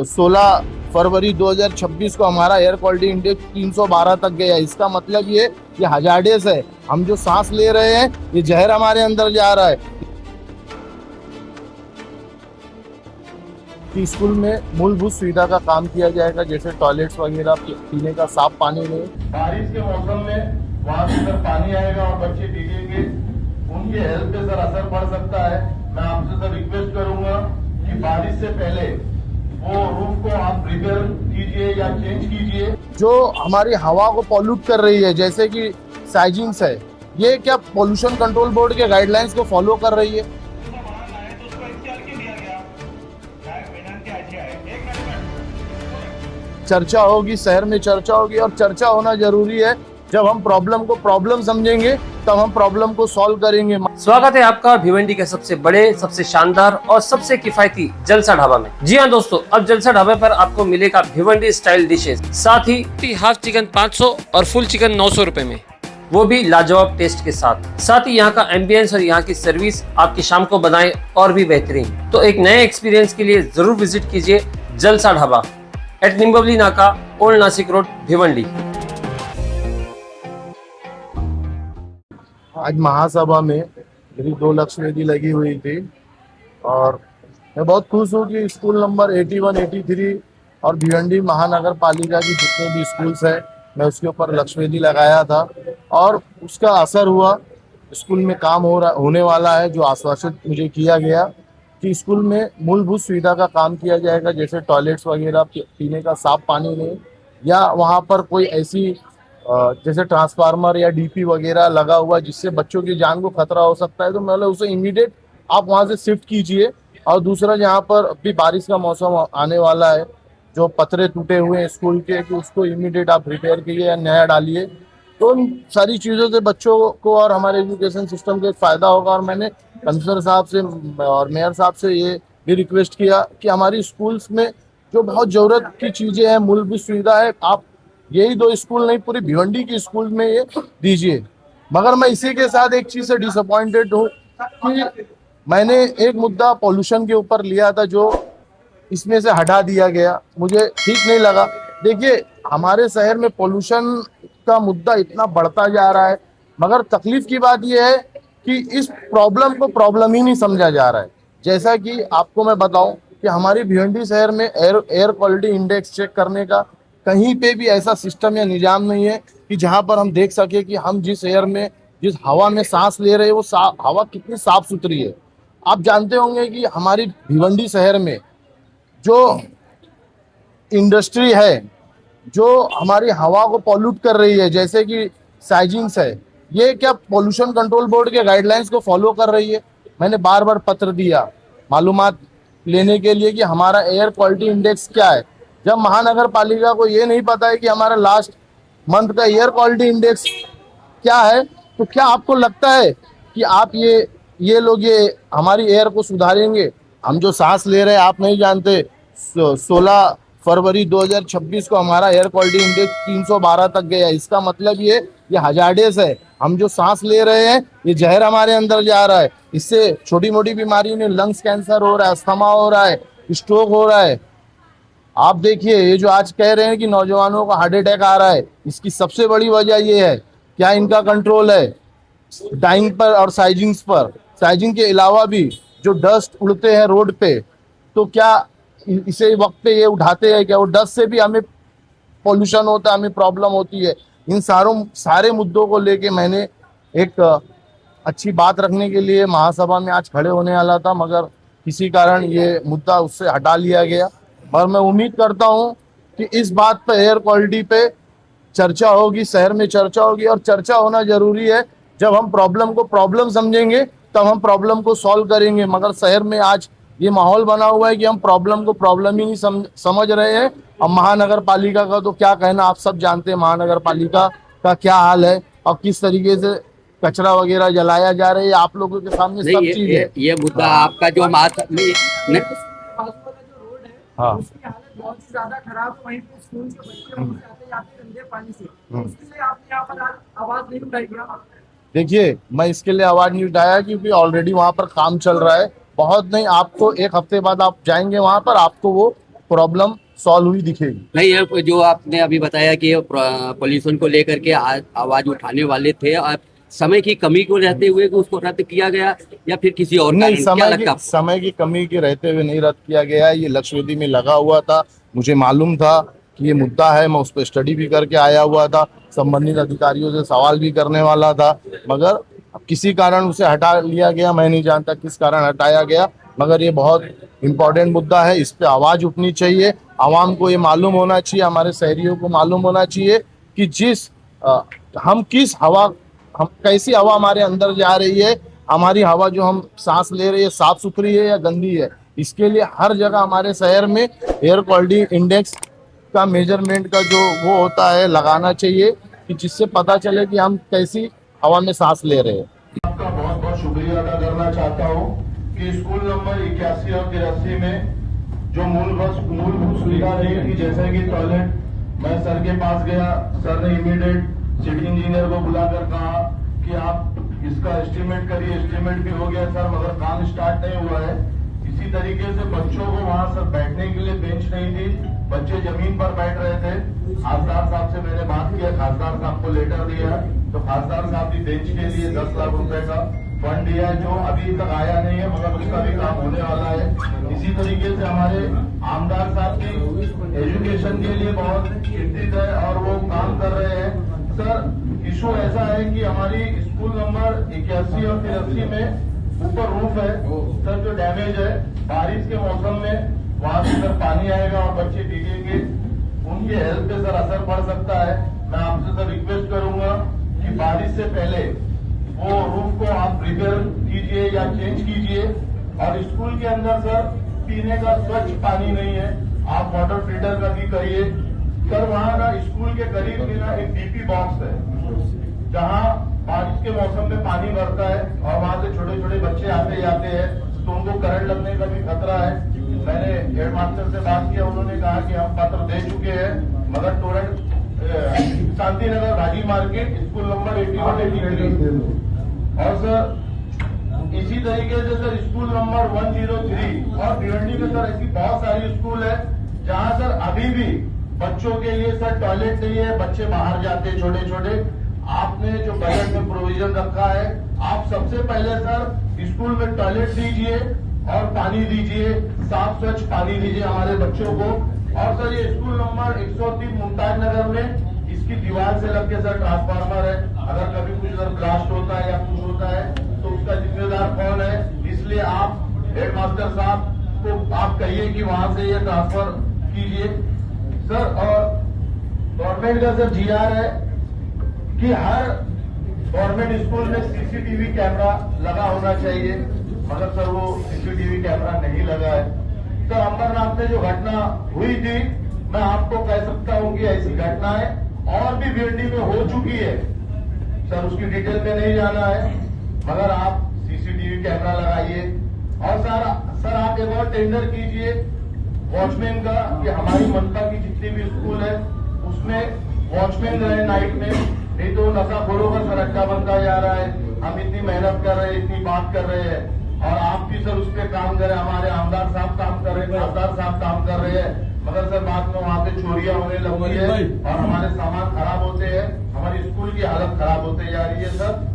16 फरवरी 2026 को हमारा air quality index 312 तक गया। इसका मतलब ये हजार्डियस है। हम जो सांस ले रहे हैं ये जहर हमारे अंदर जा रहा है। कि स्कूल में मूलभूत सुविधा का काम किया जाएगा, जैसे टॉयलेट्स वगैरह, पीने का साफ पानी नहीं। बारिश के मौसम में वहाँ से सर पानी आएगा और बच्चे भीगेंगे, उनके हेल्थ पे सर असर पड़ सकता है। मैं आपसे सर रिक्वेस्ट करूंगा कि बारिश से पहले वो रूफ को आप रिपेयर कीजिए या चेंज कीजिए। जो हमारी हवा को पॉल्यूट कर रही है, जैसे कि साइजिंग्स है, ये क्या पोल्यूशन कंट्रोल बोर्ड के गाइडलाइंस को फॉलो कर रही है? चर्चा होगी, शहर में चर्चा होगी, और चर्चा होना जरूरी है। जब हम प्रॉब्लम को प्रॉब्लम समझेंगे तब हम प्रॉब्लम को सॉल्व करेंगे। स्वागत है आपका भिवंडी के सबसे बड़े, सबसे शानदार और सबसे किफायती जलसा ढाबा में। जी हाँ दोस्तों, अब जलसा ढाबे पर आपको मिलेगा भिवंडी स्टाइल डिशेस, साथ ही हाफ चिकन 500 और फुल चिकन 900 रुपए में, वो भी लाजवाब टेस्ट के साथ ही यहाँ का एम्बियंस और यहाँ की सर्विस आपकी शाम को बनाए और भी बेहतरीन। तो एक नए एक्सपीरियंस के लिए जरूर विजिट कीजिए जलसा ढाबा एट निम्बवली नाका, ओल्ड नासिक रोड, भिवंडी। आज महासभा में मेरी 2 लक्ष्यवेदी लगी हुई थी और मैं बहुत खुश हूँ कि स्कूल नंबर 81, 83 और भिवंडी महानगर पालिका की जितने भी स्कूल्स हैं, मैं उसके ऊपर लक्ष्यवेदी लगाया था और उसका असर हुआ। स्कूल में काम होने वाला है, जो आश्वासित मुझे किया गया कि स्कूल में मूलभूत सुविधा का काम किया जाएगा, जैसे टॉयलेट्स वगैरह, पीने का साफ पानी नहीं, या वहाँ पर कोई ऐसी जैसे ट्रांसफार्मर या डीपी वगैरह लगा हुआ जिससे बच्चों की जान को खतरा हो सकता है, तो मतलब उसे इमीडिएट आप वहाँ से शिफ्ट कीजिए। और दूसरा, जहाँ पर अभी बारिश का मौसम आने वाला है, जो पतरे टूटे हुए हैं स्कूल के, कि उसको इमीडिएट आप रिपेयर कीजिए या नया डालिए। तो उन सारी चीज़ों से बच्चों को और हमारे एजुकेशन सिस्टम को एक फ़ायदा होगा। और मैंने कमिश्नर साहब से और मेयर साहब से ये भी रिक्वेस्ट किया कि हमारी स्कूल्स में जो बहुत ज़रूरत की चीज़ें हैं, मूलभूत सुविधा है, आप यही 2 स्कूल नहीं, पूरी भिवंडी की स्कूल में ये दीजिए। मगर मैं इसी के साथ एक चीज़ से डिसअपॉइंटेड हूँ कि मैंने एक मुद्दा पॉल्यूशन के ऊपर लिया था, जो इसमें से हटा दिया गया, मुझे ठीक नहीं लगा। देखिए, हमारे शहर में पॉल्यूशन का मुद्दा इतना बढ़ता जा रहा है, मगर तकलीफ की बात यह है कि इस प्रॉब्लम को प्रॉब्लम ही नहीं समझा जा रहा है। जैसा कि आपको मैं बताऊं कि हमारी भिवंडी शहर में एयर क्वालिटी इंडेक्स चेक करने का कहीं पे भी ऐसा सिस्टम या निजाम नहीं है कि जहां पर हम देख सके कि हम जिस एयर में, जिस हवा में सांस ले रहे हैं, वो हवा कितनी साफ सुथरी है। आप जानते होंगे कि हमारी भिवंडी शहर में जो इंडस्ट्री है, जो हमारी हवा को पॉल्यूट कर रही है, जैसे कि साइजिंग्स है, ये क्या पोल्यूशन कंट्रोल बोर्ड के गाइडलाइंस को फॉलो कर रही है? मैंने बार बार पत्र दिया मालूमात लेने के लिए कि हमारा एयर क्वालिटी इंडेक्स क्या है। जब महानगर पालिका को ये नहीं पता है कि हमारा लास्ट मंथ का एयर क्वालिटी इंडेक्स क्या है, तो क्या आपको लगता है कि आप ये लोग ये हमारी एयर को सुधारेंगे? हम जो सांस ले रहे हैं, आप नहीं जानते, 16 फरवरी 2026 को हमारा एयर क्वालिटी इंडेक्स 312 तक गया। इसका मतलब ये हजार्डियस है। हम जो सांस ले रहे हैं ये जहर हमारे अंदर जा रहा है। इससे छोटी मोटी बीमारी में लंग्स कैंसर हो रहा है, अस्थमा हो रहा है, स्ट्रोक हो रहा है। आप देखिए, ये जो आज कह रहे हैं कि नौजवानों को हार्ट अटैक आ रहा है, इसकी सबसे बड़ी वजह ये है, क्या इनका कंट्रोल है डाइंग पर और साइजिंग्स पर? साइजिंग के अलावा भी जो डस्ट उड़ते हैं रोड पे, तो क्या इसे वक्त पे ये उठाते हैं क्या? वो डस्ट से भी हमें पॉल्यूशन होता है, हमें प्रॉब्लम होती है। इन सारे मुद्दों को लेके मैंने एक अच्छी बात रखने के लिए महासभा में आज खड़े होने वाला था, मगर किसी कारण ये मुद्दा उससे हटा लिया गया। और मैं उम्मीद करता हूं कि इस बात पर, एयर क्वालिटी पे चर्चा होगी, शहर में चर्चा होगी, और चर्चा होना जरूरी है। जब हम प्रॉब्लम को प्रॉब्लम समझेंगे तब हम प्रॉब्लम को सॉल्व करेंगे। मगर शहर में आज ये माहौल बना हुआ है कि हम प्रॉब्लम को प्रॉब्लम ही नहीं समझ रहे हैं। अब महानगर पालिका का तो क्या कहना, आप सब जानते हैं महानगर पालिका का क्या हाल है और किस तरीके से कचरा वगैरह जलाया जा रहा है। आप लोगों के सामने सब चीज है। ये मुद्दा आपका जो हाँ, उसकी हालत बहुत ही ज्यादा खराब है। वहीं पे स्कूल के बच्चे आते जाते गंदे पानी से, उसके लिए आपने यहाँ पर आवाज नहीं उठाई क्या? देखिए, मैं इसके लिए आवाज नहीं उठाया क्योंकि ऑलरेडी वहाँ पर काम चल रहा है। बहुत नहीं, आपको 1 हफ्ते बाद आप जाएंगे वहाँ पर, आपको वो प्रॉब्लम सॉल्व हुई दिखेगी। नहीं, ये जो आपने अभी बताया कि पोल्यूशन को लेकर के आवाज उठाने वाले थे, आप समय की कमी को रहते हुए कि उसको रद्द किया गया या फिर किसी और नहीं, कारण? क्या लगता है आपको? समय की कमी के रहते हुए नहीं रद्द किया गया। ये लक्षवेदी में लगा हुआ था, मुझे मालूम था कि ये मुद्दा है, मैं उस पर स्टडी भी करके आया हुआ था, संबंधित अधिकारियों से सवाल भी करने वाला था, मगर अब किसी कारण उसे हटा लिया गया। मैं नहीं जानता किस कारण हटाया गया, मगर ये बहुत इम्पोर्टेंट मुद्दा है, इस पे आवाज उठनी चाहिए। आवाम को ये मालूम होना चाहिए, हमारे शहरियों को मालूम होना चाहिए कि हम कैसी हवा हमारे अंदर जा रही है, हमारी हवा जो हम सांस ले रहे हैं साफ सुथरी है या गंदी है। इसके लिए हर जगह हमारे शहर में एयर क्वालिटी इंडेक्स का मेजरमेंट का जो वो होता है लगाना चाहिए, कि जिससे पता चले कि हम कैसी हवा में सांस ले रहे हैं। आपका बहुत बहुत शुक्रिया अदा करना चाहता हूँ कि स्कूल नंबर 81 और 83 में जो मूलभूत सुविधा नहीं थी, जैसे कि टॉयलेट, मैं सर के पास गया, सर ने इमीडिएट सिटी इंजीनियर को बुलाकर कहा कि आप इसका एस्टिमेट करिए। एस्टिमेट भी हो गया सर, मगर काम स्टार्ट नहीं हुआ है। इसी तरीके से बच्चों को वहां सब बैठने के लिए बेंच नहीं थी, बच्चे जमीन पर बैठ रहे थे। खासदार साहब से मैंने बात किया, खासदार साहब को लेटर दिया, तो खासदार साहब भी बेंच के लिए 10 लाख रुपए का फंड दिया है, जो अभी तक आया नहीं है, मगर उसका भी काम होने वाला है। इसी तरीके से हमारे आमदार साहब की एजुकेशन के लिए बहुत चिंतित है और वो काम कर रहे हैं। सर, इशू ऐसा है कि हमारी स्कूल नंबर 81 और 83 में ऊपर रूफ है सर, जो डैमेज है, बारिश के मौसम में वहां से सर पानी आएगा और बच्चे भीगेंगे, उनके हेल्थ पे सर असर पड़ सकता है। मैं आपसे सर रिक्वेस्ट करूंगा कि बारिश से पहले वो रूफ को आप रिपेयर कीजिए या चेंज कीजिए। और स्कूल के अंदर सर पीने का स्वच्छ पानी नहीं है, आप वाटर फिल्टर का भी करिए। सर वहाँ ना स्कूल के करीब में ना एक डीपी बॉक्स है, जहाँ बारिश के मौसम में पानी भरता है और वहाँ से छोटे छोटे बच्चे आते जाते हैं, तो उनको करंट लगने का भी खतरा है। मैंने हेड मास्टर से बात किया, उन्होंने कहा कि हम पत्र दे चुके हैं, मगर टोरेंट शांतिनगर भाजी मार्केट स्कूल नंबर 81-83 और सर इसी तरीके से सर स्कूल नंबर 103 और भिवंडी में सर ऐसी बहुत सारी स्कूल है जहाँ सर अभी भी बच्चों के लिए सर टॉयलेट नहीं है, बच्चे बाहर जाते छोटे छोटे। आपने जो बजट में प्रोविजन रखा है, आप सबसे पहले सर स्कूल में टॉयलेट दीजिए और पानी दीजिए, साफ स्वच्छ पानी दीजिए हमारे बच्चों को। और सर ये स्कूल नंबर 103 मुमताज नगर में इसकी दीवार से लग के सर ट्रांसफार्मर है, अगर कभी कुछ सर ब्लास्ट होता है या कुछ होता है तो उसका जिम्मेदार कौन है? इसलिए आप हेड मास्टर साहब को आप कहिए कि वहां से ये ट्रांसफर कीजिए सर। और गवर्नमेंट का सर जीआर है कि हर गवर्नमेंट स्कूल में सीसीटीवी कैमरा लगा होना चाहिए, मगर सर वो सीसीटीवी कैमरा नहीं लगा है। सर अमरनाथ में जो घटना हुई थी, मैं आपको कह सकता हूं कि ऐसी घटनाएं और भी भिवंडी में हो चुकी है सर, उसकी डिटेल में नहीं जाना है, मगर आप सीसीटीवी कैमरा लगाइए। और सर आप एक और टेंडर कीजिए वॉचमैन का, कि हमारी मनपा की जितनी भी स्कूल है उसमें वॉचमैन रहे नाइट में, नहीं तो नशाखोरों का सर अड्डा बनता जा रहा है। हम इतनी मेहनत कर रहे हैं, इतनी बात कर रहे हैं, और आप भी सर उस पर काम करें, हमारे आमदार साहब काम कर रहे हैं, खासदार साहब काम कर रहे हैं, मगर सर बाद में वहाँ पे चोरियां होने लगी है और हमारे सामान खराब होते हैं, हमारी स्कूल की हालत खराब होते जा रही है सर।